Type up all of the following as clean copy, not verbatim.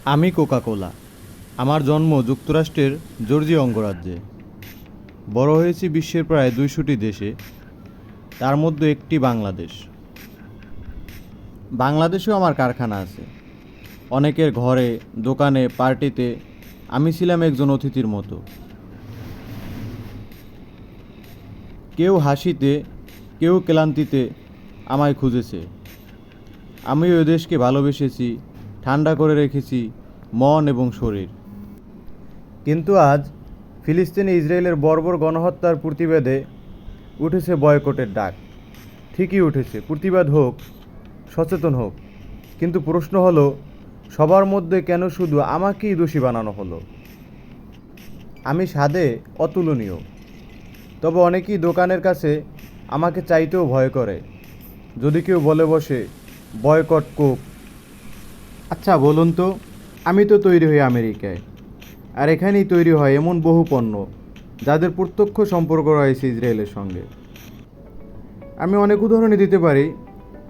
আমি কোকা-কোলা। আমার জন্ম যুক্তরাষ্ট্রের জর্জিয়া অঙ্গরাজ্যে। বড় হয়েছি বিশ্বের প্রায় ২০০টি দেশে, তার মধ্যে একটি বাংলাদেশ। বাংলাদেশেও আমার কারখানা আছে। অনেকের ঘরে, দোকানে, পার্টিতে আমি ছিলাম একজন অতিথির মতো। কেউ হাসিতে, কেউ ক্লান্তিতে আমায় খুঁজেছে। আমি ওই দেশকে ভালোবেসেছি, ঠান্ডা করে রেখেছি মন এবং শরীর। কিন্তু আজ ফিলিস্তিনে ইসরায়েলের বর্বর গণহত্যার প্রতিবাদে উঠেছে বয়কটের ডাক। ঠিকই উঠেছে, প্রতিবাদ হোক, সচেতন হোক। কিন্তু প্রশ্ন হলো, সবার মধ্যে কেন শুধু আমাকেই দোষী বানানো হলো? আমি স্বাদে অতুলনীয়, তবে অনেকেই দোকানের কাছে আমাকে চাইতেও ভয় করে। যদি কেউ বলে বসে বয়কট কোক। আচ্ছা বলুন তো, আমি তো তৈরি হই আমেরিকায়, আর এখানেই তৈরি হয় এমন বহু পণ্য যাদের প্রত্যক্ষ সম্পর্ক রয়েছে ইসরায়েলের সঙ্গে। আমি অনেক উদাহরণই দিতে পারি,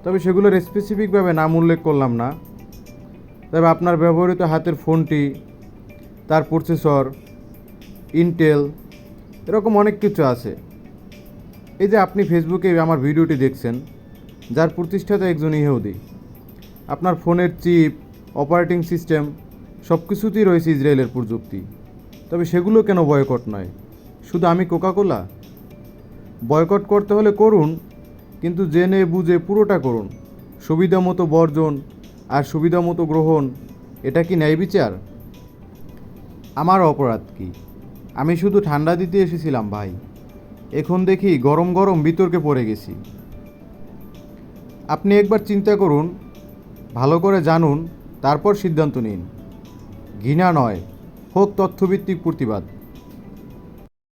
তবে সেগুলোর স্পেসিফিকভাবে নাম উল্লেখ করলাম না। তবে আপনার ব্যবহৃত হাতের ফোনটি, তার প্রসেসর, ইন্টেল, এরকম অনেক কিছু আছে। এই যে আপনি ফেসবুকে আমার ভিডিওটি দেখছেন, যার প্রতিষ্ঠাতা একজন ইহুদি। আপনার ফোনের চিপ, অপারেটিং সিস্টেম সব কিছুতেই রয়েছে ইসরায়েলের প্রযুক্তি। তবে সেগুলো কেন বয়কট নয়? শুধু আমি কোকা-কোলা? বয়কট করতে হলে করুন, কিন্তু জেনে বুঝে পুরোটা করুন। সুবিধা মতো বর্জন আর সুবিধা মতো গ্রহণ, এটা কি ন্যায় বিচার? আমার অপরাধ কি? আমি শুধু ঠান্ডা দিতে এসেছিলাম ভাই। এখন দেখি গরম গরম বিতর্কে পড়ে গেছি। আপনি একবার চিন্তা করুন, ভালো করে জানুন, তারপর সিদ্ধান্ত নিন। ঘৃণা নয়, হোক তথ্যভিত্তিক প্রতিবাদ।